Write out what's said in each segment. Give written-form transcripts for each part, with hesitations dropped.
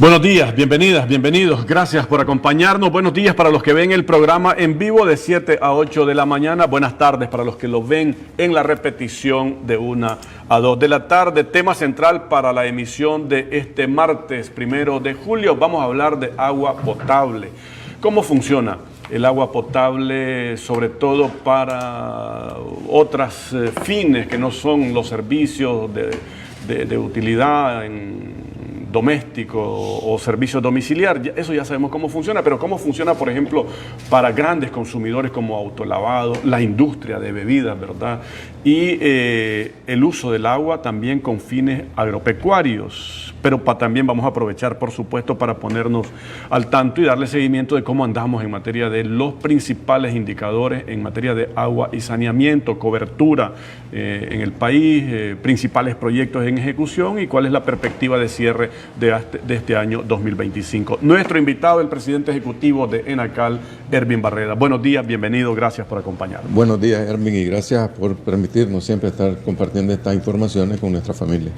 Buenos días, bienvenidas, bienvenidos, gracias por acompañarnos. Buenos días para los que ven el programa en vivo de 7 a 8 de la mañana. Buenas tardes para los que lo ven en la repetición de 1 a 2 de la tarde. Tema central para la emisión de este martes 1 de julio. Vamos a hablar de agua potable. ¿Cómo funciona el agua potable, sobre todo para otros fines que no son los servicios de utilidad doméstico o servicio domiciliar? Eso ya sabemos cómo funciona, pero cómo funciona, por ejemplo, para grandes consumidores como autolavado, la industria de bebidas, ¿verdad? Y el uso del agua también con fines agropecuarios. Pero también vamos a aprovechar, por supuesto, para ponernos al tanto y darle seguimiento de cómo andamos en materia de los principales indicadores en materia de agua y saneamiento, cobertura en el país, principales proyectos en ejecución y cuál es la perspectiva de cierre de este año 2025. Nuestro invitado, el presidente ejecutivo de ENACAL, Ervin Barreda. Buenos días, bienvenido, gracias por acompañarnos. Buenos días, Ervin, y gracias por permitirnos siempre estar compartiendo estas informaciones con nuestra familia.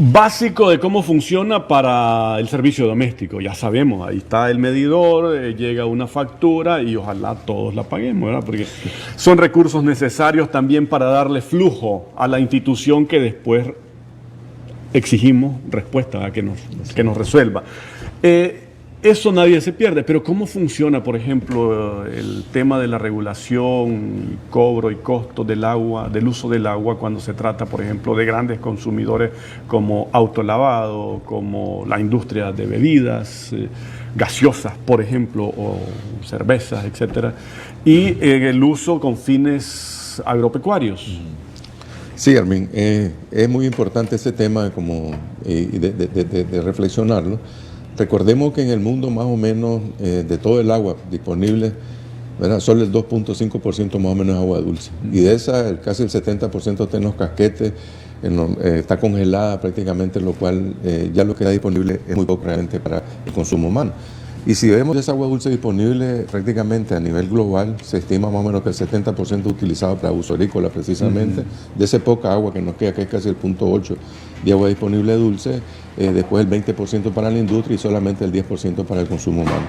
Básico de cómo funciona para el servicio doméstico. Ya sabemos, ahí está el medidor, llega una factura y ojalá todos la paguemos, ¿verdad? Porque son recursos necesarios también para darle flujo a la institución que después exigimos respuesta a que nos resuelva. Eso nadie se pierde, pero ¿cómo funciona, por ejemplo, el tema de la regulación, cobro y costo del agua, del uso del agua cuando se trata, por ejemplo, de grandes consumidores como autolavado, como la industria de bebidas gaseosas, por ejemplo, o cervezas, etcétera, y el uso con fines agropecuarios? Sí, Armin, es muy importante ese tema de reflexionarlo. Recordemos que en el mundo más o menos de todo el agua disponible, ¿verdad? Solo el 2.5% más o menos es agua dulce. Y de esa, casi el 70% está en los casquetes, está congelada prácticamente, lo cual ya lo que está disponible es muy poco realmente para el consumo humano. Y si vemos esa agua dulce disponible prácticamente a nivel global, se estima más o menos que el 70% utilizado para uso agrícola precisamente, de esa poca agua que nos queda, que es casi el 0.8 de agua disponible dulce, después el 20% para la industria y solamente el 10% para el consumo humano.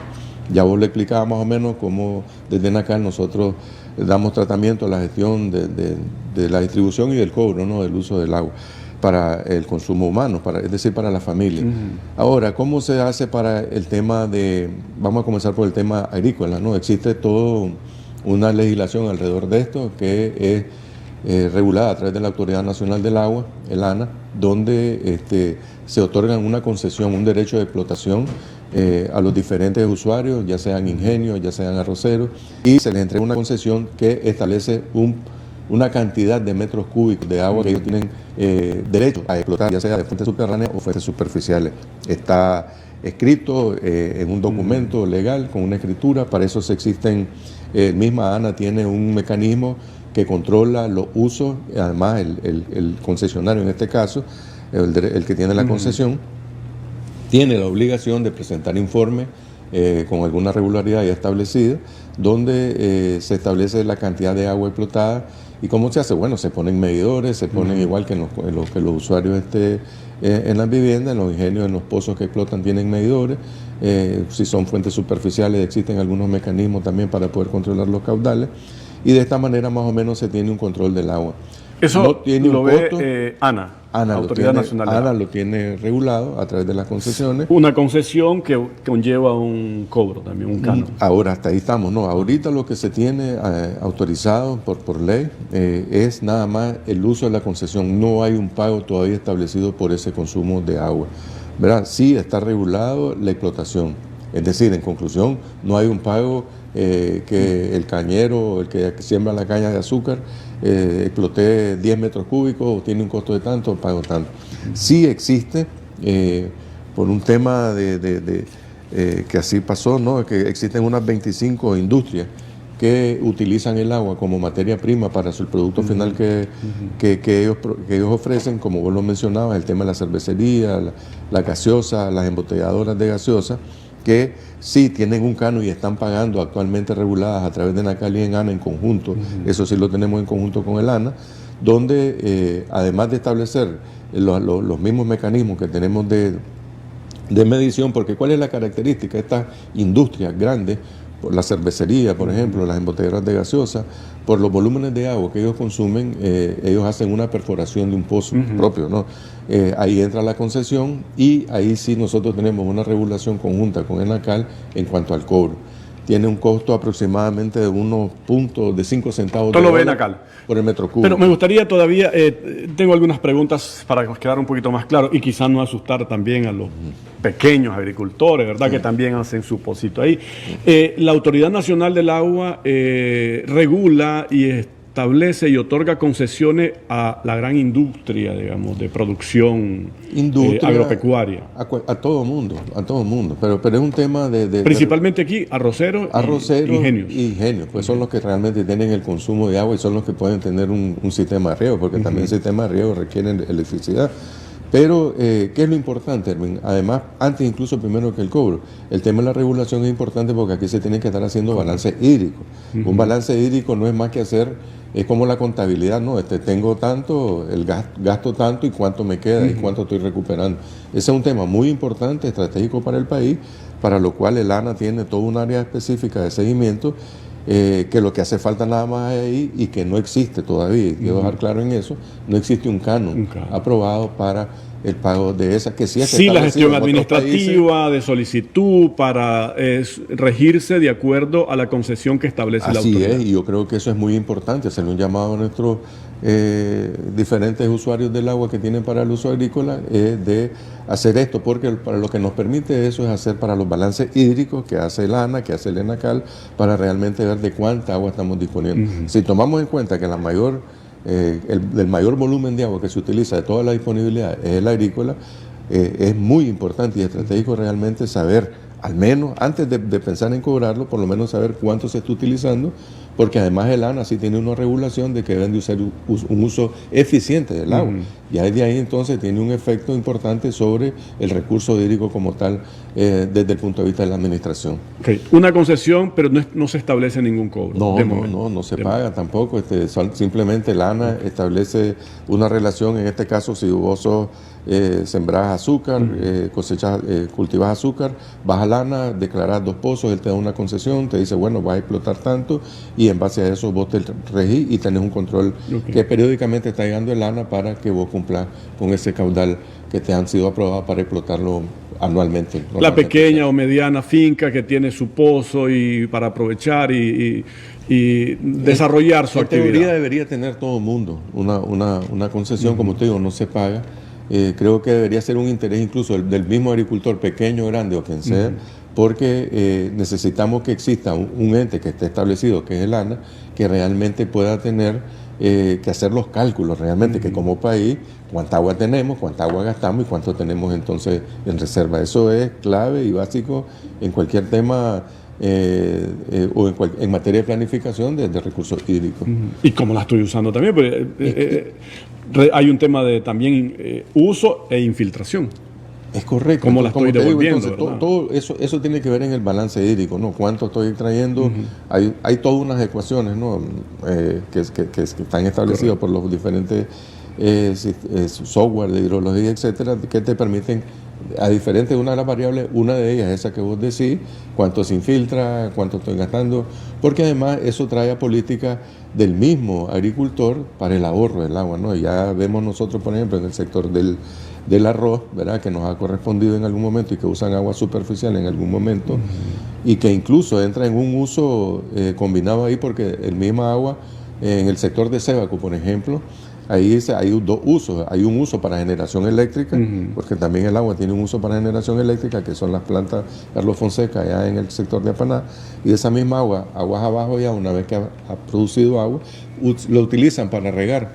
Ya vos le explicaba más o menos cómo desde ENACAL nosotros damos tratamiento a la gestión de la distribución y del cobro, ¿no?, del uso del agua para el consumo humano, es decir, para la familia. Ahora, ¿cómo se hace para el tema vamos a comenzar por el tema agrícola, ¿no? Existe toda una legislación alrededor de esto que es regulada a través de la Autoridad Nacional del Agua, el ANA, donde se otorgan una concesión, un derecho de explotación a los diferentes usuarios, ya sean ingenios, ya sean arroceros, y se les entrega una concesión que establece una cantidad de metros cúbicos de agua que ellos tienen derecho a explotar, ya sea de fuentes subterráneas o fuentes superficiales. Está escrito en un documento legal, con una escritura. Para eso misma ANA tiene un mecanismo que controla los usos. Además, el concesionario en este caso, el que tiene la concesión, tiene la obligación de presentar informes con alguna regularidad ya establecida, donde se establece la cantidad de agua explotada. ¿Y cómo se hace? Bueno, se ponen medidores, se ponen igual que los usuarios en las viviendas, en los ingenios, en los pozos que explotan tienen medidores. Si son fuentes superficiales, existen algunos mecanismos también para poder controlar los caudales. Y de esta manera más o menos se tiene un control del agua. Eso no tiene lo ve ANA, Autoridad Nacional del Agua. ANA lo tiene regulado a través de las concesiones. Una concesión que conlleva un cobro también, un canon. Ahora, hasta ahí estamos, ¿no? Ahorita lo que se tiene autorizado por ley es nada más el uso de la concesión. No hay un pago todavía establecido por ese consumo de agua, ¿verdad? Sí está regulado la explotación. Es decir, en conclusión, no hay un pago que el cañero, el que siembra la caña de azúcar, exploté 10 metros cúbicos o tiene un costo de tanto, pago tanto. Sí existe, por un tema que así pasó, ¿no?, que existen unas 25 industrias que utilizan el agua como materia prima para su producto final que ellos ofrecen, como vos lo mencionabas, el tema de la cervecería, la gaseosa, las embotelladoras de gaseosa, que sí tienen un canon y están pagando actualmente reguladas a través de ENACAL y ANA en conjunto. Eso sí lo tenemos en conjunto con el ANA, donde además de establecer los mismos mecanismos que tenemos de de medición, porque ¿cuál es la característica? Estas industrias grandes, por la cervecería, por ejemplo, las embotelladoras de gaseosa, por los volúmenes de agua que ellos consumen, ellos hacen una perforación de un pozo propio, ¿no? Ahí entra la concesión y ahí sí nosotros tenemos una regulación conjunta con ENACAL en cuanto al cobro. Tiene un costo aproximadamente de unos puntos de 5 centavos Todo lo ve ENACAL por el metro cúbico. Pero me gustaría todavía, tengo algunas preguntas para quedar un poquito más claro y quizás no asustar también a los pequeños agricultores, ¿verdad? Que también hacen su pocito ahí. La Autoridad Nacional del Agua regula y establece y otorga concesiones a la gran industria, digamos, de producción agropecuaria. A todo mundo, pero es un tema de principalmente aquí, arroceros y ingenios, pues son los que realmente tienen el consumo de agua y son los que pueden tener un sistema de riego, porque también el sistema de riego requiere electricidad. Pero, ¿qué es lo importante, Erwin? Además, antes incluso primero que el cobro, el tema de la regulación es importante porque aquí se tiene que estar haciendo balance hídrico. Un balance hídrico no es más que hacer, es como la contabilidad, ¿no? Tengo tanto, el gasto tanto y cuánto me queda y cuánto estoy recuperando. Ese es un tema muy importante, estratégico para el país, para lo cual el ANA tiene toda un área específica de seguimiento, que lo que hace falta nada más es ahí y que no existe todavía, y quiero dejar claro en eso, no existe un canon aprobado para el pago de esa, que sí es sí, la gestión administrativa de solicitud para regirse de acuerdo a la concesión que establece la autoridad. Así es, y yo creo que eso es muy importante, hacerle un llamado a nuestros diferentes usuarios del agua que tienen para el uso agrícola, de hacer esto, porque para lo que nos permite eso es hacer para los balances hídricos que hace el ANA, que hace el ENACAL, para realmente ver de cuánta agua estamos disponiendo. Si tomamos en cuenta que el mayor volumen de agua que se utiliza de toda la disponibilidad es el agrícola, es muy importante y estratégico realmente saber, al menos antes de pensar en cobrarlo, por lo menos saber cuánto se está utilizando, porque además el ANA sí tiene una regulación de que deben de usar un uso eficiente del agua. Y de ahí entonces tiene un efecto importante sobre el recurso hídrico como tal, desde el punto de vista de la administración. Okay. Una concesión, pero no se establece ningún cobro. No se paga tampoco. Simplemente el ANA establece una relación, en este caso si vos sos sembrás azúcar, cultivas azúcar, vas al ANA, declarás 2 pozos, él te da una concesión, te dice, bueno, vas a explotar tanto, y en base a eso vos te regís y tenés un control que periódicamente está llegando el ANA para que vos cumplas con ese caudal que te han sido aprobados para explotarlo anualmente. La pequeña o mediana finca que tiene su pozo y para aprovechar y desarrollar su actividad. En teoría debería tener todo el mundo una concesión, como te digo, no se paga. Creo que debería ser un interés incluso del mismo agricultor, pequeño, grande o quien sea, porque necesitamos que exista un ente que esté establecido, que es el ANA, que realmente pueda tener que hacer los cálculos realmente, que como país, cuánta agua tenemos, cuánta agua gastamos y cuánto tenemos entonces en reserva. Eso es clave y básico en cualquier tema o en materia de planificación de recursos hídricos. Y como la estoy usando también, porque hay un tema de también uso e infiltración. Es correcto. ¿Cómo la estoy devolviendo? Entonces, todo eso tiene que ver en el balance hídrico, ¿no? ¿Cuánto estoy trayendo? Hay todas unas ecuaciones, ¿no? que están establecidas por los diferentes software de hidrología, etcétera, que te permiten, a diferente de una de las variables, una de ellas, esa que vos decís, cuánto se infiltra, cuánto estoy gastando, porque además eso trae a política del mismo agricultor para el ahorro del agua, ¿no? Ya vemos nosotros, por ejemplo, en el sector del arroz, ¿verdad?, que nos ha correspondido en algún momento y que usan agua superficial en algún momento, y que incluso entra en un uso combinado ahí, porque el mismo agua, en el sector de Sébaco, por ejemplo, ahí hay 2 usos. Hay un uso para generación eléctrica, porque también el agua tiene un uso para generación eléctrica, que son las plantas Carlos Fonseca, allá en el sector de Apaná, y esa misma agua, aguas abajo ya, una vez que ha producido agua, lo utilizan para regar.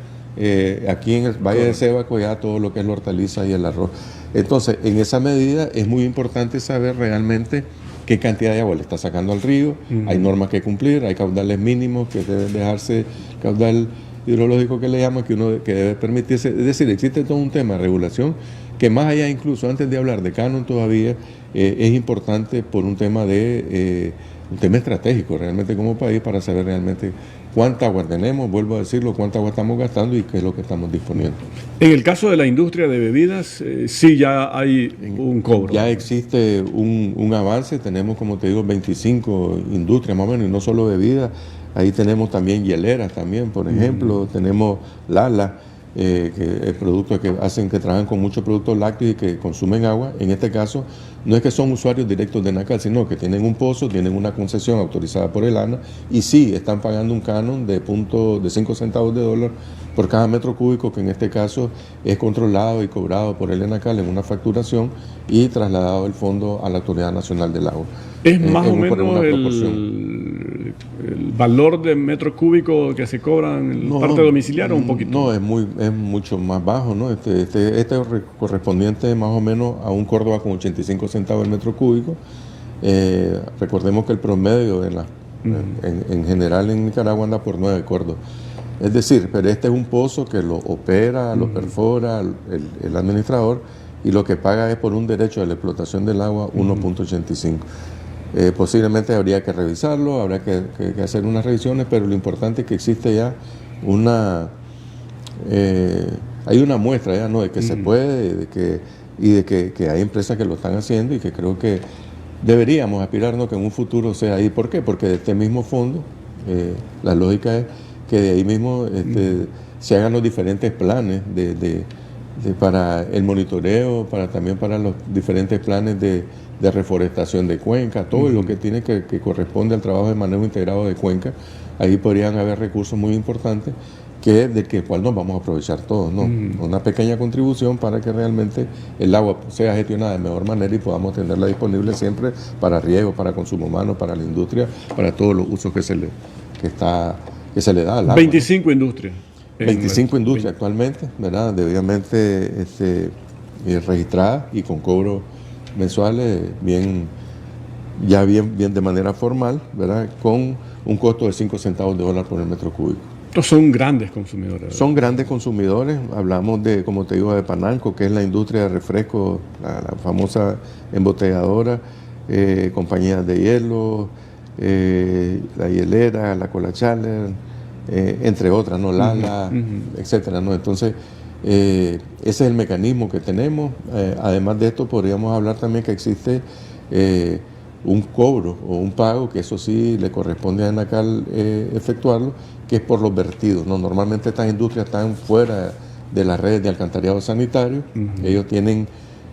Aquí en el Valle de Sébaco ya todo lo que es la hortaliza y el arroz. Entonces, en esa medida es muy importante saber realmente qué cantidad de agua le está sacando al río. Hay normas que cumplir, hay caudales mínimos que deben dejarse, caudal hidrológico que le llaman, que debe permitirse. Es decir, existe todo un tema de regulación que, más allá, incluso antes de hablar de canon todavía, es importante por un tema de un tema estratégico realmente como país para saber realmente cuánta agua tenemos, vuelvo a decirlo, cuánta agua estamos gastando y qué es lo que estamos disponiendo. En el caso de la industria de bebidas, sí ya hay un cobro. Ya existe un avance, tenemos, como te digo, 25 industrias más o menos, y no solo bebidas, ahí tenemos también hieleras también, por ejemplo, tenemos Lala, que es productos que trabajan con muchos productos lácteos y que consumen agua. En este caso, no es que son usuarios directos de Enacal, sino que tienen un pozo, tienen una concesión autorizada por el ANA y sí están pagando un canon de 5 centavos de dólar por cada metro cúbico, que en este caso es controlado y cobrado por el Enacal en una facturación y trasladado del fondo a la Autoridad Nacional del Agua. ¿Es más o menos el valor de metros cúbicos que se cobran en la parte domiciliaria o un poquito? No, es mucho más bajo, ¿no? Este es correspondiente más o menos a un Córdoba con 85 centavos el metro cúbico. Recordemos que el promedio en general en Nicaragua anda por 9 Córdoba. Es decir, pero este es un pozo que lo opera, lo perfora el administrador y lo que paga es por un derecho de la explotación del agua 1.85. Posiblemente habría que revisarlo, habrá que hacer unas revisiones, pero lo importante es que existe ya hay una muestra ya, ¿no?, de que se puede, de que hay empresas que lo están haciendo y que creo que deberíamos aspirarnos que en un futuro sea ahí. ¿Por qué? Porque de este mismo fondo, la lógica es que de ahí mismo se hagan los diferentes planes para el monitoreo, también para los diferentes planes de reforestación de cuenca, todo lo que tiene que corresponde al trabajo de manejo integrado de cuenca. Ahí podrían haber recursos muy importantes del cual nos vamos a aprovechar todos, ¿no? Una pequeña contribución para que realmente el agua sea gestionada de mejor manera y podamos tenerla disponible siempre para riego, para consumo humano, para la industria, para todos los usos que se le da al agua. 25 industrias. 25 industrias actualmente, ¿verdad? Debidamente registradas y con cobros mensuales bien de manera formal, ¿verdad? Con un costo de 5 centavos de dólar por el metro cúbico. Estos son grandes consumidores, ¿verdad? Son grandes consumidores. Hablamos como te digo, de Panalco, que es la industria de refresco, la famosa embotelladora, compañías de hielo, la hielera, la Cola Chandler, entre otras, ¿no? Lala, etcétera, ¿no? Entonces, ese es el mecanismo que tenemos. Además de esto, podríamos hablar también que existe un cobro o un pago, que eso sí le corresponde a Enacal efectuarlo, que es por los vertidos, ¿no? Normalmente estas industrias están fuera de las redes de alcantarillado sanitario. Ellos tienen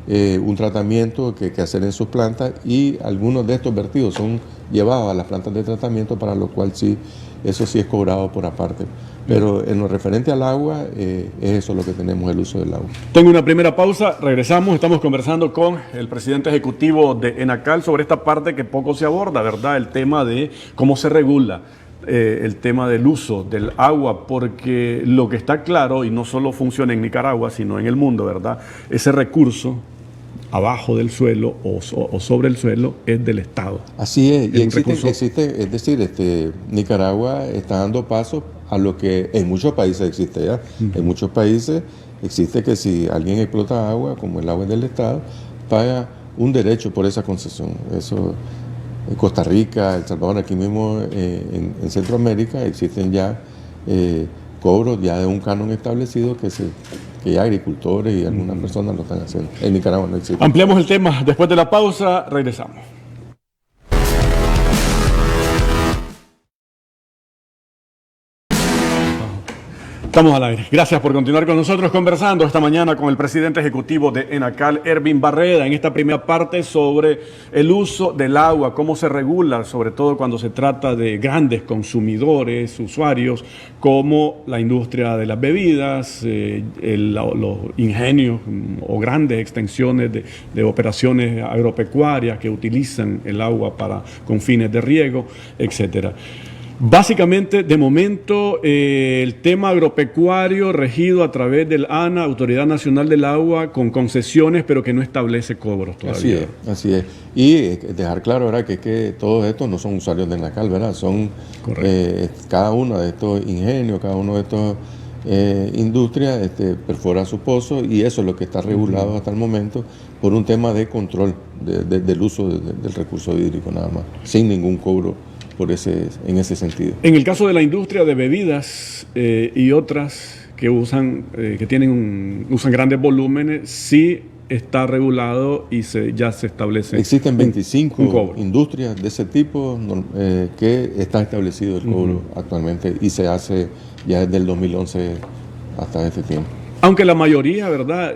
un tratamiento que hacer en sus plantas y algunos de estos vertidos son llevados a las plantas de tratamiento, para lo cual sí, eso sí es cobrado por aparte. Pero en lo referente al agua, es eso lo que tenemos, el uso del agua. Tengo una primera pausa, regresamos, estamos conversando con el presidente ejecutivo de Enacal sobre esta parte que poco se aborda, ¿verdad? El tema de cómo se regula el tema del uso del agua, porque lo que está claro, y no solo funciona en Nicaragua, sino en el mundo, ¿verdad? Ese recurso abajo del suelo o sobre el suelo es del Estado. Así es, y existe, es decir, Nicaragua está dando pasos a lo que en muchos países existe ya. En muchos países existe que si alguien explota agua, como el agua es del Estado, paga un derecho por esa concesión. Eso en Costa Rica, El Salvador, aquí mismo en Centroamérica existen ya cobros ya de un canon establecido que ya agricultores y algunas personas lo están haciendo. En Nicaragua no existe. Ampliamos el tema después de la pausa, regresamos. Estamos al aire. Gracias por continuar con nosotros conversando esta mañana con el presidente ejecutivo de Enacal, Ervin Barreda, en esta primera parte sobre el uso del agua, cómo se regula, sobre todo cuando se trata de grandes consumidores, usuarios, como la industria de las bebidas, los ingenios o grandes extensiones de operaciones agropecuarias que utilizan el agua con fines de riego, etcétera. Básicamente, de momento, el tema agropecuario regido a través del ANA, Autoridad Nacional del Agua, con concesiones, pero que no establece cobros todavía. Así es. Y dejar claro, ¿verdad?, que todos estos no son usuarios de Enacal, ¿verdad? Son cada uno de estos ingenios, cada uno de estos industria perfora su pozo, y eso es lo que está regulado hasta el momento por un tema de control del uso del recurso hídrico nada más, sin ningún cobro en ese sentido. En el caso de la industria de bebidas y otras que usan grandes volúmenes, sí está regulado y ya se establece. Existen 25 industrias de ese tipo que está establecido el cobro actualmente, y se hace ya desde el 2011 hasta este tiempo. Aunque la mayoría, ¿verdad?,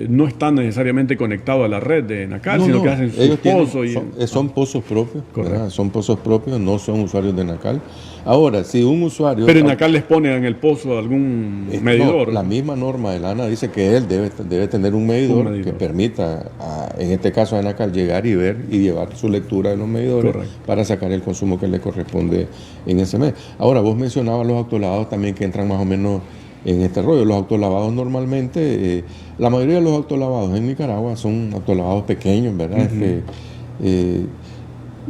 no están necesariamente conectados a la red de Enacal, sino que hacen sus pozos. Son pozos propios, ¿verdad? Son pozos propios, no son usuarios de Enacal. Ahora, si un usuario... Pero Enacal les pone en el pozo algún medidor. No, la misma norma de ANA dice que él debe tener un medidor que permita, en este caso a Enacal, llegar y ver y llevar su lectura de los medidores para sacar el consumo que le corresponde en ese mes. Ahora, vos mencionabas los autolavados también, que entran más o menos en este rollo. Los autolavados normalmente, la mayoría de los autolavados en Nicaragua son autolavados pequeños, ¿verdad?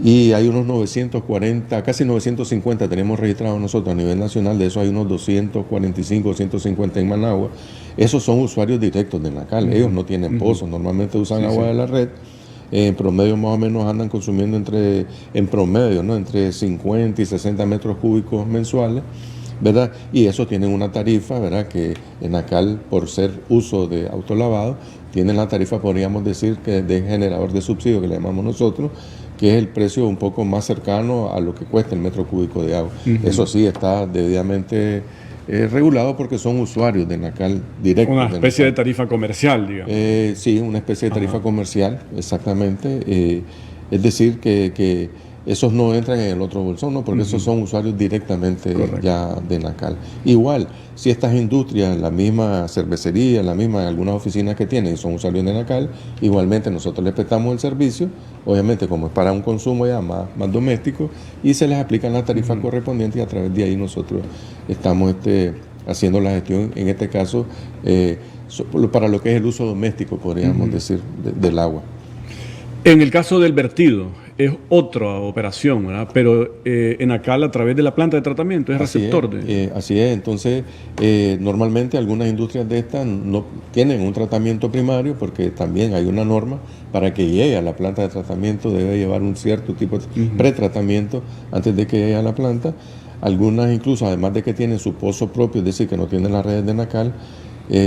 Y hay unos 940, casi 950 tenemos registrados nosotros a nivel nacional. De eso hay unos 245, 250 en Managua. Esos son usuarios directos de Enacal. Ellos no tienen pozos, normalmente usan agua de la red. En promedio más o menos andan consumiendo entre 50 y 60 metros cúbicos mensuales, ¿verdad? Y eso tienen una tarifa, ¿verdad? Que Enacal, por ser uso de autolavado, tienen la tarifa, podríamos decir, que de generador de subsidio, que le llamamos nosotros, que es el precio un poco más cercano a lo que cuesta el metro cúbico de agua. Eso sí está debidamente regulado, porque son usuarios de Enacal directos. Una especie de tarifa comercial, digamos. Sí, una especie de tarifa comercial, exactamente. Es decir, que esos no entran en el otro bolsón, ¿no? Porque esos son usuarios directamente ya de Enacal. Igual, si estas industrias, la misma cervecería, algunas oficinas que tienen, son usuarios de Enacal, igualmente nosotros les prestamos el servicio, obviamente como es para un consumo ya más doméstico, y se les aplican las tarifas correspondientes, y a través de ahí nosotros estamos haciendo la gestión, en este caso, para lo que es el uso doméstico, podríamos decir, del agua. En el caso del vertido, es otra operación, ¿verdad? Pero Enacal, a través de la planta de tratamiento, es receptor de... Así es. Entonces, normalmente algunas industrias de estas no tienen un tratamiento primario, porque también hay una norma para que llegue a la planta de tratamiento, debe llevar un cierto tipo de pretratamiento antes de que llegue a la planta. Algunas incluso, además de que tienen su pozo propio, es decir, que no tienen las redes de Enacal,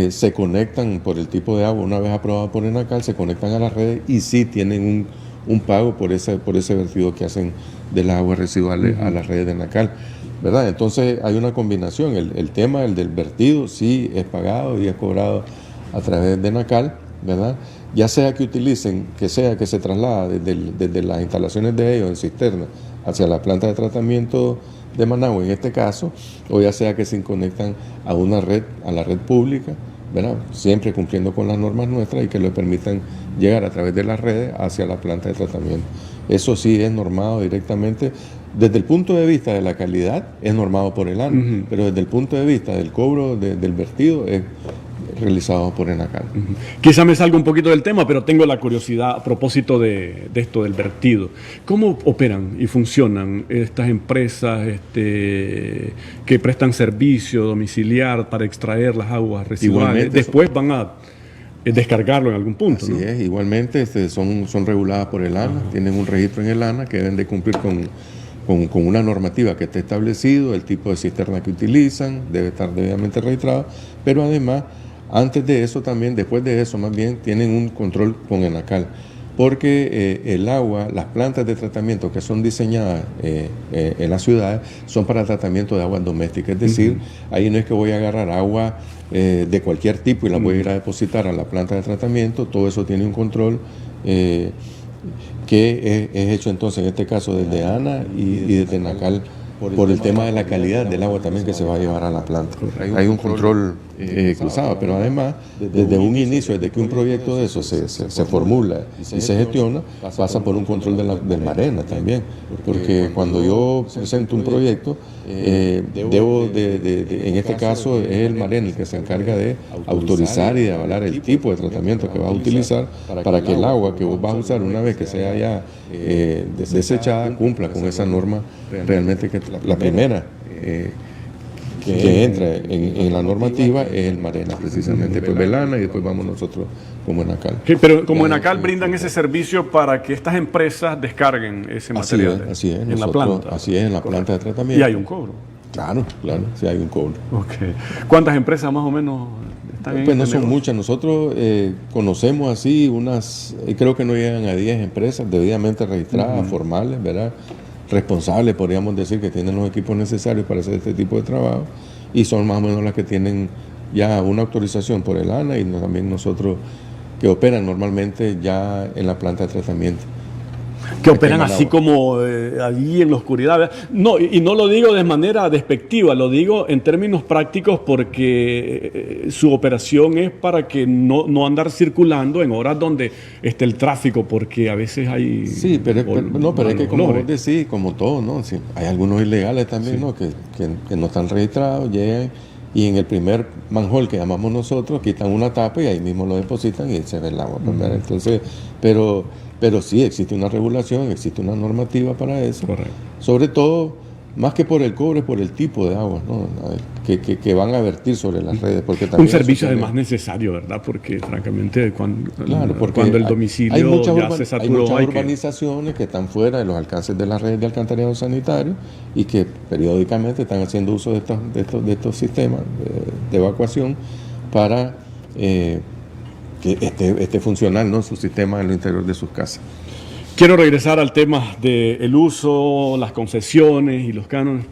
se conectan por el tipo de agua, una vez aprobada por Enacal, se conectan a las redes y sí tienen un pago por ese vertido que hacen de las aguas residuales a las redes de Enacal, ¿verdad? Entonces hay una combinación. El tema del vertido sí es pagado y es cobrado a través de Enacal, ¿verdad? Ya sea que utilicen, que se traslada desde las instalaciones de ellos en cisterna hacia la planta de tratamiento de Managua, en este caso, o ya sea que se conectan a la red pública, ¿verdad? Siempre cumpliendo con las normas nuestras, y que le permitan llegar a través de las redes hacia la planta de tratamiento. Eso sí es normado directamente. Desde el punto de vista de la calidad, es normado por el ANA, pero desde el punto de vista del cobro del vertido, es realizado por Enacal. Quizá me salga un poquito del tema, pero tengo la curiosidad a propósito de esto del vertido. ¿Cómo operan y funcionan estas empresas que prestan servicio domiciliar para extraer las aguas residuales? Igualmente, después van a descargarlo en algún punto, así ¿no? es, igualmente son reguladas por el ANA, tienen un registro en el ANA que deben de cumplir con una normativa que esté establecido, el tipo de cisterna que utilizan debe estar debidamente registrado, pero además, antes de eso también, después de eso más bien, tienen un control con Enacal, porque el agua, las plantas de tratamiento que son diseñadas en las ciudades son para tratamiento de aguas domésticas, es decir, ahí no es que voy a agarrar agua de cualquier tipo y la voy a ir a depositar a la planta de tratamiento, todo eso tiene un control que es hecho entonces en este caso desde ANA y desde Enacal, por el tema de la calidad del agua también que se va a llevar a la planta. Hay un control cruzado, pero además desde un inicio, desde que un proyecto de eso se formula y se gestiona, pasa por un control del Marena también, porque cuando yo presento un proyecto, en este caso es el Marena el que se encarga de autorizar y de avalar el tipo de tratamiento que vas a utilizar para que el agua que vos vas a usar una vez que sea ya desechada cumpla con esa norma realmente, que la primera que entra en la normativa es el Marena, precisamente. Después Belana y después vamos nosotros como Enacal. Pero como Enacal brindan ese servicio para que estas empresas descarguen ese material así es, en la planta. Así es, en la planta de tratamiento. Y hay un cobro. Claro, sí hay un cobro. Okay. ¿Cuántas empresas más o menos están en Pues no este son negocio? muchas. Nosotros conocemos así unas, creo que no llegan a 10 empresas debidamente registradas, formales, ¿verdad? Responsables, podríamos decir, que tienen los equipos necesarios para hacer este tipo de trabajo, y son más o menos las que tienen ya una autorización por el ANA y también nosotros, que operan normalmente ya en la planta de tratamiento. Que operan así como allí en la oscuridad, ¿verdad? No, y no lo digo de manera despectiva, lo digo en términos prácticos porque su operación es para que no andar circulando en horas donde esté el tráfico, porque a veces hay... Sí, pero es que como vos decís, como todo, ¿no? Sí, hay algunos ilegales también, sí, ¿no? Que no están registrados, llegan y en el primer manhole que llamamos nosotros quitan una tapa y ahí mismo lo depositan y se ve el agua. Entonces, pero sí existe una regulación, existe una normativa para eso. Correcto. Sobre todo, más que por el cobre, por el tipo de agua, ¿no? que van a vertir sobre las redes. Porque también un servicio además necesario, ¿verdad? Porque francamente cuando el domicilio hay muchas ya se saturó, hay muchas urbanizaciones que están fuera de los alcances de las redes de alcantarillado sanitario y que periódicamente están haciendo uso de estos sistemas de evacuación para que esté funcional, ¿no? Su sistema en el interior de sus casas. Quiero regresar al tema del uso, las concesiones y los cánones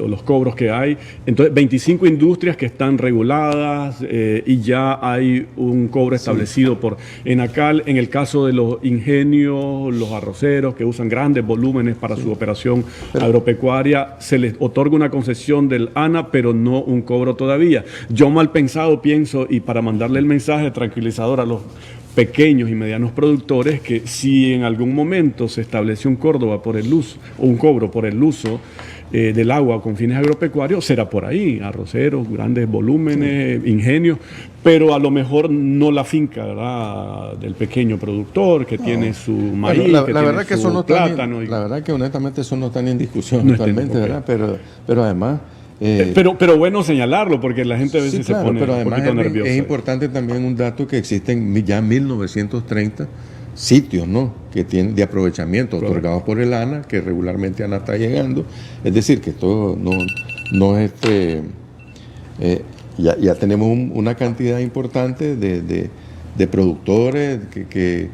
o los cobros que hay. Entonces, 25 industrias que están reguladas y ya hay un cobro establecido por Enacal. En el caso de los ingenios, los arroceros que usan grandes volúmenes para su operación agropecuaria, se les otorga una concesión del ANA, pero no un cobro todavía. Yo mal pensado pienso, y para mandarle el mensaje tranquilizador a los pequeños y medianos productores, que si en algún momento se establece un cobro por el uso del agua con fines agropecuarios, será por ahí, arroceros, grandes volúmenes, ingenios, pero a lo mejor no la finca, ¿verdad?, del pequeño productor que tiene su maíz, la que verdad tiene que su plátano. La verdad que honestamente eso no está en discusión actualmente, ¿verdad? Pero además... pero bueno señalarlo, porque la gente a veces se pone un poquito nerviosa. Es importante también un dato que existen ya 1930 sitios, ¿no?, que tienen de aprovechamiento otorgados por el ANA, que regularmente ANA está llegando. Es decir, que todo no es... ya tenemos una cantidad importante de productores que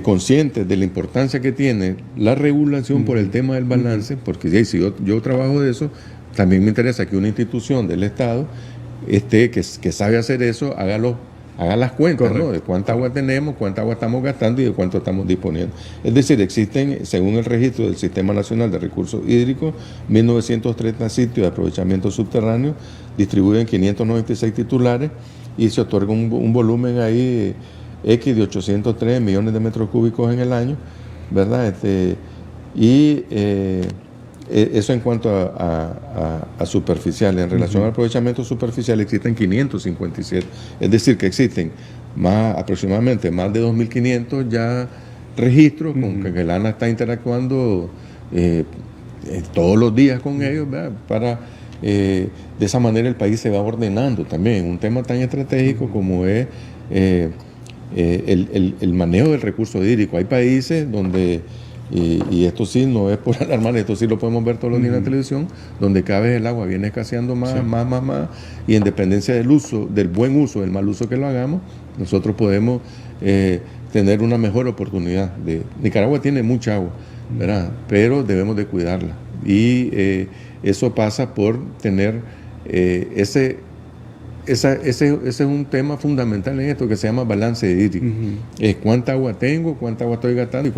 conscientes de la importancia que tiene la regulación por el tema del balance, porque si yo trabajo de eso, también me interesa que una institución del Estado que sabe hacer eso, haga las cuentas, ¿no?, de cuánta agua tenemos, cuánta agua estamos gastando y de cuánto estamos disponiendo. Es decir, existen, según el registro del Sistema Nacional de Recursos Hídricos, 1930 sitios de aprovechamiento subterráneo, distribuidos en 596 titulares, y se otorga un volumen ahí X de 803 millones de metros cúbicos en el año, ¿verdad? Eso en cuanto a superficial. En relación al aprovechamiento superficial existen 557. Es decir, que existen aproximadamente más de 2.500 ya registros con que el ANA está interactuando todos los días con ellos, ¿verdad? De esa manera el país se va ordenando también. Un tema tan estratégico como es el manejo del recurso hídrico. Hay países donde... Y esto sí, no es por alarmar, esto sí lo podemos ver todos los días en la televisión, donde cada vez el agua viene escaseando más, y en dependencia del buen uso, del mal uso que lo hagamos, nosotros podemos tener una mejor oportunidad. Nicaragua tiene mucha agua, ¿verdad?, pero debemos de cuidarla. Y eso pasa por tener ese es un tema fundamental en esto que se llama balance hídrico. Es cuánta agua tengo, cuánta agua estoy gastando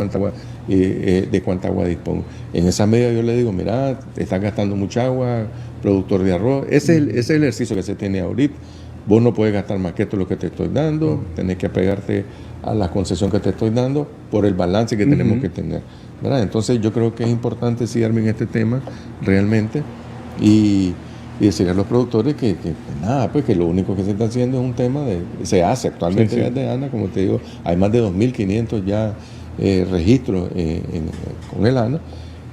y de cuánta agua dispongo. En esa medida yo le digo, mira, estás gastando mucha agua, productor de arroz. Ese es el ejercicio que se tiene ahorita. Vos no puedes gastar más que esto lo que te estoy dando, tenés que apegarte a la concesión que te estoy dando por el balance que tenemos que tener, ¿verdad? Entonces yo creo que es importante seguirme en este tema realmente y decirle a los productores que lo único que se está haciendo es un tema se hace actualmente desde ANA, como te digo, hay más de 2.500 ya registros con el ANA,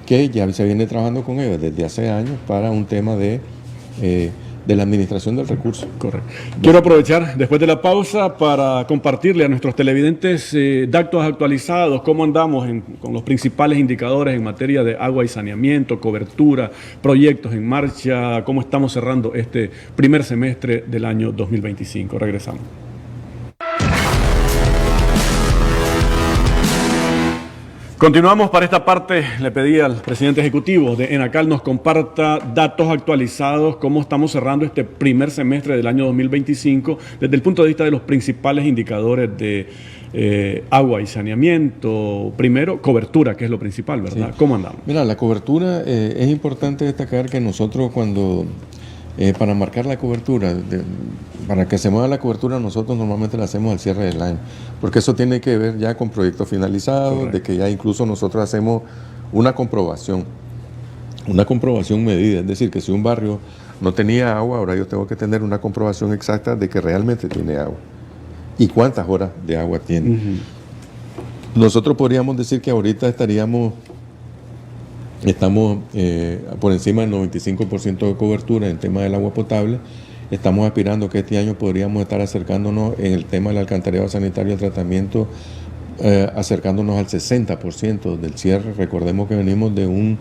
que ya se viene trabajando con ellos desde hace años para un tema de de la administración del recurso. Correcto. Quiero aprovechar después de la pausa para compartirle a nuestros televidentes datos actualizados, cómo andamos con los principales indicadores en materia de agua y saneamiento, cobertura, proyectos en marcha, cómo estamos cerrando este primer semestre del año 2025. Regresamos. Continuamos para esta parte. Le pedí al presidente ejecutivo de ENACAL nos comparta datos actualizados, cómo estamos cerrando este primer semestre del año 2025 desde el punto de vista de los principales indicadores de agua y saneamiento. Primero, cobertura, que es lo principal, ¿verdad? Sí. ¿Cómo andamos? Mira, la cobertura, es importante destacar que nosotros cuando, para marcar la cobertura, para que se mueva la cobertura, nosotros normalmente la hacemos al cierre del año, porque eso tiene que ver ya con proyectos finalizados. Correcto. De que ya incluso nosotros hacemos una comprobación medida, es decir, que si un barrio no tenía agua, ahora yo tengo que tener una comprobación exacta de que realmente tiene agua y cuántas horas de agua tiene. Nosotros podríamos decir que ahorita estamos por encima del 95% de cobertura en el tema del agua potable. Estamos aspirando que este año podríamos estar acercándonos en el tema del alcantarillado sanitario y el tratamiento, acercándonos al 60% del cierre. Recordemos que venimos de un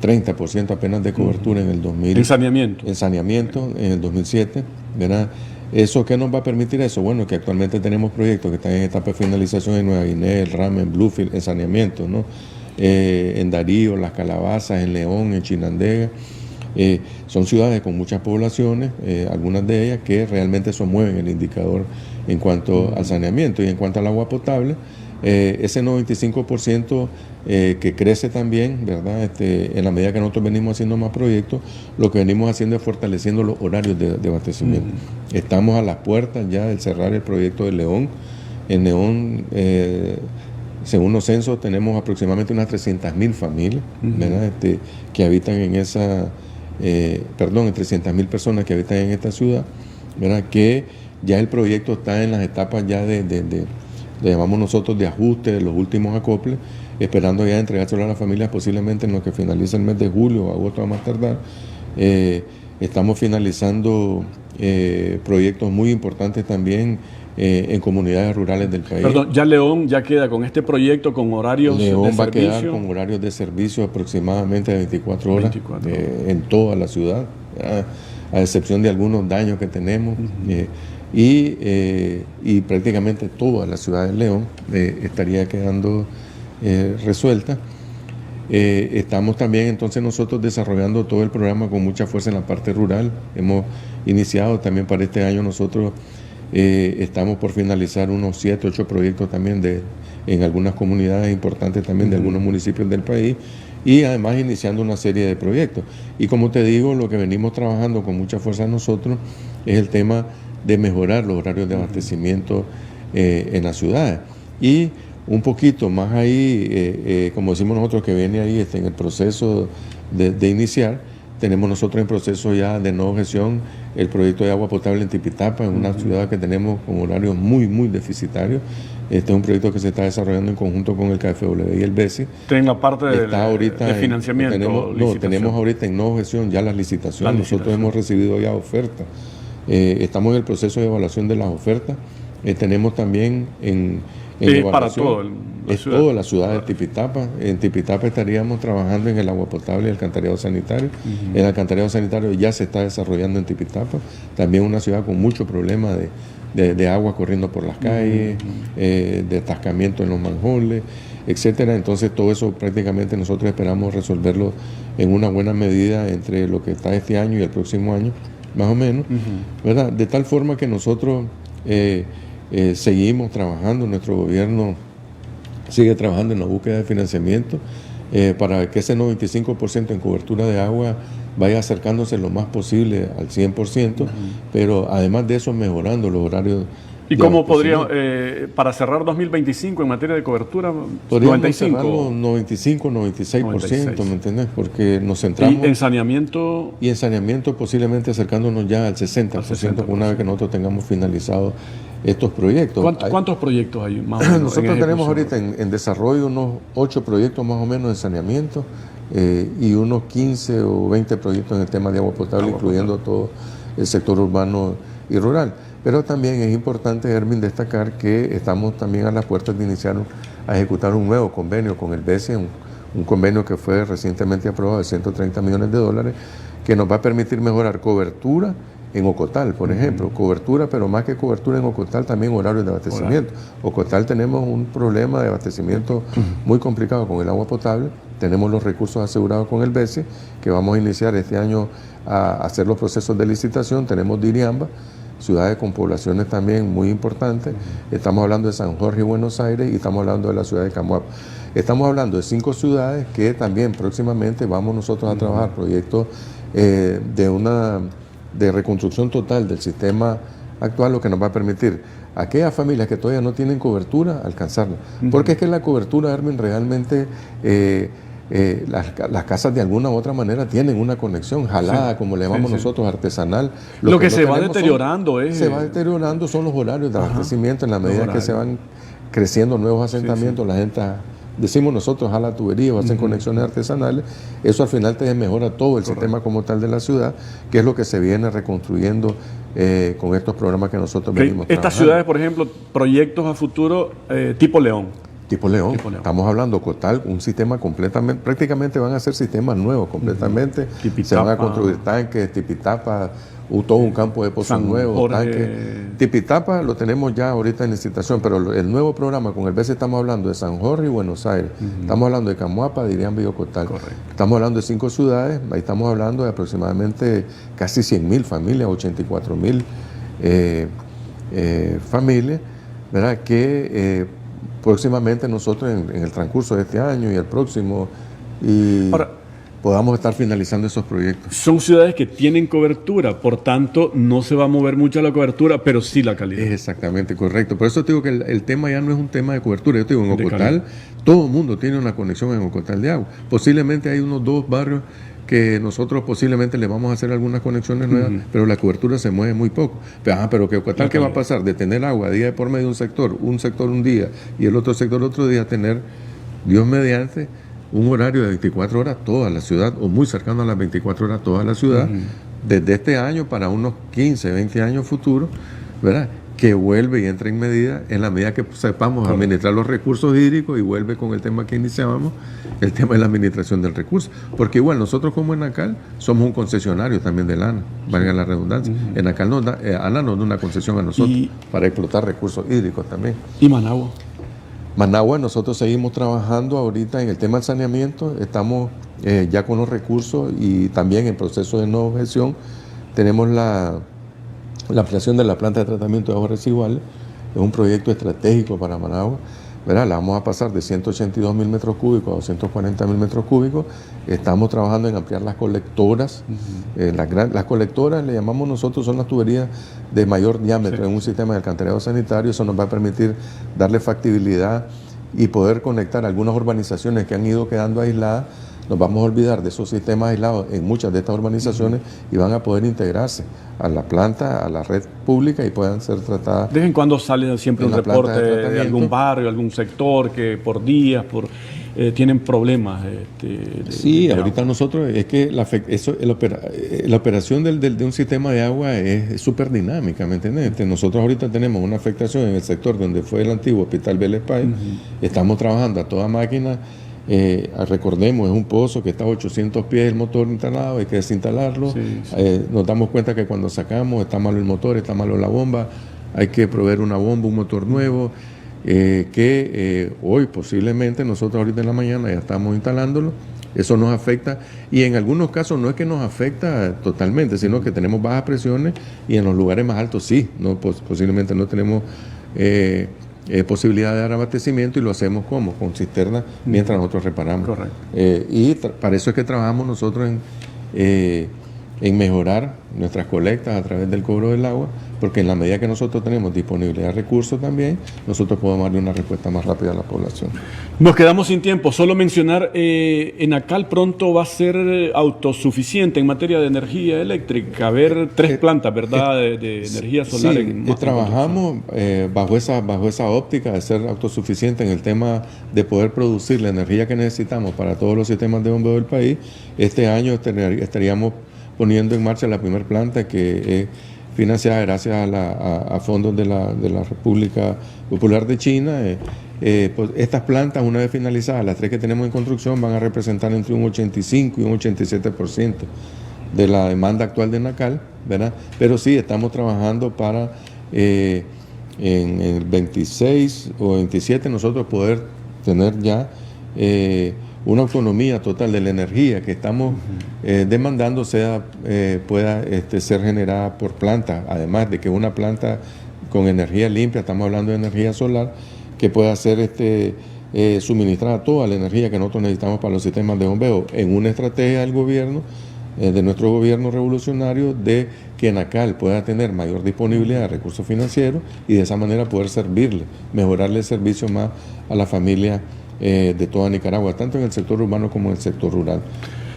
30% apenas de cobertura en el 2000. En saneamiento. En saneamiento, en el 2007, ¿verdad? ¿Eso qué nos va a permitir eso? Bueno, que actualmente tenemos proyectos que están en etapa de finalización en Nueva Guinea, el Rama, en Bluefield, en saneamiento, ¿no? En Darío, Las Calabazas, en León, en Chinandega. Son ciudades con muchas poblaciones, algunas de ellas que realmente eso mueven el indicador en cuanto al saneamiento. Y en cuanto al agua potable, ese 95% que crece también, ¿verdad? En la medida que nosotros venimos haciendo más proyectos, lo que venimos haciendo es fortaleciendo los horarios de abastecimiento. Estamos a las puertas ya de cerrar el proyecto de León. En León, según los censos, tenemos aproximadamente unas 300.000 familias, ¿verdad? Que habitan en esa... 300.000 personas que habitan en esta ciudad, ¿verdad? Que ya el proyecto está en las etapas ya le llamamos nosotros de ajuste, de los últimos acoples, esperando ya entregárselo a las familias posiblemente en lo que finaliza el mes de julio o agosto a más tardar. Estamos finalizando proyectos muy importantes también en comunidades rurales del país. Perdón, ya León ya queda con este proyecto con horarios de servicio. León va a quedar con horarios de servicio aproximadamente de 24 horas, en toda la ciudad, a excepción de algunos daños que tenemos. Y prácticamente toda la ciudad de León estaría quedando resuelta. Estamos también entonces nosotros desarrollando todo el programa con mucha fuerza en la parte rural. Hemos iniciado también para este año nosotros. Estamos por finalizar unos 7, 8 proyectos también en algunas comunidades importantes también de algunos municipios del país, y además iniciando una serie de proyectos. Y como te digo, lo que venimos trabajando con mucha fuerza nosotros es el tema de mejorar los horarios de abastecimiento en las ciudades. Y un poquito más ahí, como decimos nosotros, que viene ahí en el proceso de iniciar. Tenemos nosotros en proceso ya de nueva gestión el proyecto de agua potable en Tipitapa, en una ciudad que tenemos con horarios muy, muy deficitarios. Este es un proyecto que se está desarrollando en conjunto con el KfW y el BESI. En la parte de financiamiento. Tenemos ahorita en nueva gestión ya las licitaciones. Nosotros hemos recibido ya ofertas. Estamos en el proceso de evaluación de las ofertas. Tenemos también para toda la ciudad de Tipitapa. En Tipitapa estaríamos trabajando en el agua potable y el alcantarillado sanitario. El alcantarillado sanitario ya se está desarrollando en Tipitapa. También una ciudad con mucho problema de agua corriendo por las calles, de atascamiento en los manjoles, etcétera. Entonces todo eso prácticamente nosotros esperamos resolverlo en una buena medida entre lo que está este año y el próximo año, más o menos, ¿verdad? De tal forma que nosotros seguimos trabajando, nuestro gobierno sigue trabajando en la búsqueda de financiamiento para que ese 95% en cobertura de agua vaya acercándose lo más posible al 100%, pero además de eso mejorando los horarios. ¿Y cómo podría, para cerrar 2025 en materia de cobertura, podríamos 95? 95, 96%, ¿me entiendes? Porque nos centramos... ¿Y en saneamiento? Y en saneamiento posiblemente acercándonos ya al 60%, una vez que nosotros tengamos finalizado estos proyectos. ¿Cuántos proyectos hay más o menos? Nosotros tenemos ahorita en desarrollo unos 8 proyectos más o menos de saneamiento y unos 15 o 20 proyectos en el tema de agua potable, incluyendo todo el sector urbano y rural. Pero también es importante, Hermin, destacar que estamos también a las puertas de iniciar a ejecutar un nuevo convenio con el BESE, un convenio que fue recientemente aprobado de $130 millones, que nos va a permitir mejorar cobertura en Ocotal, por ejemplo, cobertura, pero más que cobertura en Ocotal, también horarios de abastecimiento. Ocotal tenemos un problema de abastecimiento muy complicado con el agua potable, tenemos los recursos asegurados con el BESE, que vamos a iniciar este año a hacer los procesos de licitación, tenemos Diriamba, ciudades con poblaciones también muy importantes, estamos hablando de San Jorge y Buenos Aires y estamos hablando de la ciudad de Camuapa. Estamos hablando de 5 ciudades que también próximamente vamos nosotros a trabajar proyectos de reconstrucción total del sistema actual, lo que nos va a permitir a aquellas familias que todavía no tienen cobertura alcanzarla. Porque es que la cobertura, Hermin, realmente las casas de alguna u otra manera tienen una conexión jalada, como le llamamos nosotros, artesanal. Lo que se va deteriorando se va deteriorando son los horarios de abastecimiento en la medida que se van creciendo nuevos asentamientos, la gente... Decimos nosotros, jala tubería o hacen conexiones artesanales, eso al final te mejora todo el sistema como tal de la ciudad, que es lo que se viene reconstruyendo con estos programas que nosotros venimos trabajando. Estas ciudades, por ejemplo, proyectos a futuro tipo León. Tipo León. Estamos hablando Cotal, un sistema completamente, prácticamente van a ser sistemas nuevos completamente, se van a construir tanques, Tipitapa, todo un campo de pozos nuevos, tanques. Tipitapa lo tenemos ya ahorita en licitación, pero el nuevo programa con el BESE estamos hablando de San Jorge y Buenos Aires, estamos hablando de Camuapa, Diriamba y Ocotal. Estamos hablando de 5 ciudades, ahí estamos hablando de aproximadamente casi 100.000 familias, 84.000 familias, ¿verdad? Que próximamente nosotros en el transcurso de este año y el próximo podamos estar finalizando esos proyectos. Son ciudades que tienen cobertura, por tanto no se va a mover mucho la cobertura, pero sí la calidad. Es exactamente correcto. Por eso te digo que el tema ya no es un tema de cobertura. Yo te digo, en Ocotal todo el mundo tiene una conexión en Ocotal de agua. Posiblemente hay unos 2 barrios que nosotros posiblemente le vamos a hacer algunas conexiones nuevas, pero la cobertura se mueve muy poco. Pero que Ocotal, ¿qué va a pasar? De tener agua día por medio de un sector un día y el otro sector otro día, tener, Dios mediante, un horario de 24 horas toda la ciudad, o muy cercano a las 24 horas toda la ciudad, desde este año para unos 15, 20 años futuros, ¿verdad? Que vuelve y entra en medida, en la medida que sepamos administrar los recursos hídricos, y vuelve con el tema que iniciábamos, el tema de la administración del recurso. Porque igual nosotros como Enacal somos un concesionario también del ANA, valga la redundancia. Enacal ANA nos da una concesión a nosotros para explotar recursos hídricos también. ¿Y Managua? Managua, nosotros seguimos trabajando ahorita en el tema del saneamiento, estamos ya con los recursos y también en proceso de no objeción. Tenemos la ampliación de la planta de tratamiento de aguas residuales, es un proyecto estratégico para Managua, ¿verdad? La vamos a pasar de 182.000 metros cúbicos a 240.000 metros cúbicos. Estamos trabajando en ampliar las colectoras. Las colectoras, le llamamos nosotros, son las tuberías de mayor diámetro en un sistema de alcantarillado sanitario. Eso nos va a permitir darle factibilidad y poder conectar algunas urbanizaciones que han ido quedando aisladas. Nos vamos a olvidar de esos sistemas aislados en muchas de estas urbanizaciones y van a poder integrarse a la planta, a la red pública, y puedan ser tratadas. De vez en cuando sale siempre un reporte de algún barrio, algún sector que por días, tienen problemas. Sí, ahorita nosotros, es que la operación de un sistema de agua es súper dinámica, ¿me entiendes? Nosotros ahorita tenemos una afectación en el sector donde fue el antiguo Hospital Vélez Páez. Estamos trabajando a toda máquina. Recordemos, es un pozo que está a 800 pies el motor instalado, hay que desinstalarlo. Nos damos cuenta que cuando sacamos está malo el motor, está malo la bomba, hay que proveer una bomba, un motor nuevo, hoy posiblemente nosotros ahorita en la mañana ya estamos instalándolo. Eso nos afecta, y en algunos casos no es que nos afecta totalmente, sino que tenemos bajas presiones, y en los lugares más altos sí, posiblemente no tenemos posibilidad de dar abastecimiento, y lo hacemos con cisterna mientras nosotros reparamos. Correcto. Para eso es que trabajamos nosotros en mejorar nuestras colectas a través del cobro del agua, porque en la medida que nosotros tenemos disponibilidad de recursos también, nosotros podemos darle una respuesta más rápida a la población. Nos quedamos sin tiempo. Solo mencionar, Enacal pronto va a ser autosuficiente en materia de energía eléctrica. Haber 3 plantas, ¿verdad?, de energía solar. Sí, trabajamos bajo esa óptica de ser autosuficiente en el tema de poder producir la energía que necesitamos para todos los sistemas de bombeo del país. Este año estaríamos poniendo en marcha la primera planta que es financiada gracias a fondos de la República Popular de China. Pues estas plantas, una vez finalizadas, las 3 que tenemos en construcción, van a representar entre un 85 y un 87% de la demanda actual de Nacal, ¿verdad? Pero sí, estamos trabajando para en el 26 o 27 nosotros poder tener ya una autonomía total de la energía que estamos demandando pueda ser generada por planta, además de que una planta con energía limpia, estamos hablando de energía solar, que pueda ser suministrada toda la energía que nosotros necesitamos para los sistemas de bombeo, en una estrategia del gobierno, de nuestro gobierno revolucionario, de que Nacal pueda tener mayor disponibilidad de recursos financieros y de esa manera poder servirle, mejorarle el servicio más a la familia de toda Nicaragua, tanto en el sector urbano como en el sector rural.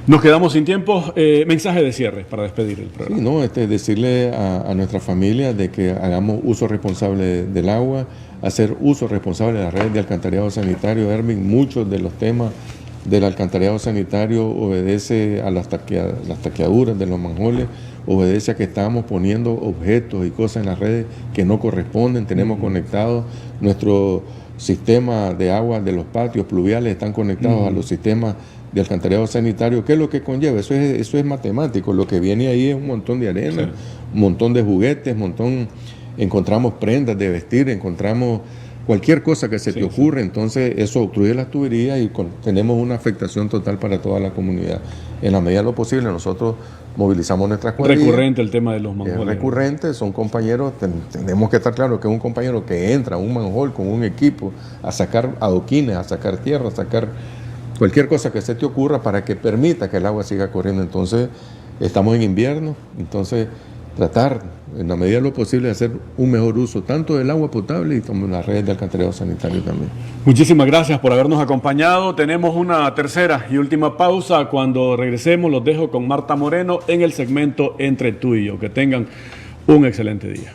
Nos quedamos sin tiempo. Mensaje de cierre para despedir el programa. Sí, no, decirle a nuestra familia de que hagamos uso responsable del agua, hacer uso responsable de las redes de alcantarillado sanitario. Erwin, muchos de los temas del alcantarillado sanitario obedece a las taqueaduras de los manjoles, obedece a que estamos poniendo objetos y cosas en las redes que no corresponden. Tenemos conectados nuestro sistema de agua de los patios pluviales, están conectados a los sistemas de alcantarillado sanitario. ¿Qué es lo que conlleva? Eso es matemático. Lo que viene ahí es un montón de arena, un montón de juguetes, encontramos prendas de vestir, encontramos cualquier cosa que se te ocurra. Entonces eso obstruye las tuberías y tenemos una afectación total para toda la comunidad. En la medida de lo posible nosotros movilizamos nuestras cuadrillas. Recurrente el tema de los manjoles. Es recurrente, son compañeros, tenemos que estar claros que es un compañero que entra a un manjol con un equipo a sacar adoquines, a sacar tierra, a sacar cualquier cosa que se te ocurra para que permita que el agua siga corriendo. Entonces estamos en invierno, entonces tratar en la medida de lo posible de hacer un mejor uso tanto del agua potable y como las redes de alcantarillado sanitario también. Muchísimas gracias por habernos acompañado. Tenemos una tercera y última pausa. Cuando regresemos los dejo con Marta Moreno en el segmento Entre tú y yo. Que tengan un excelente día.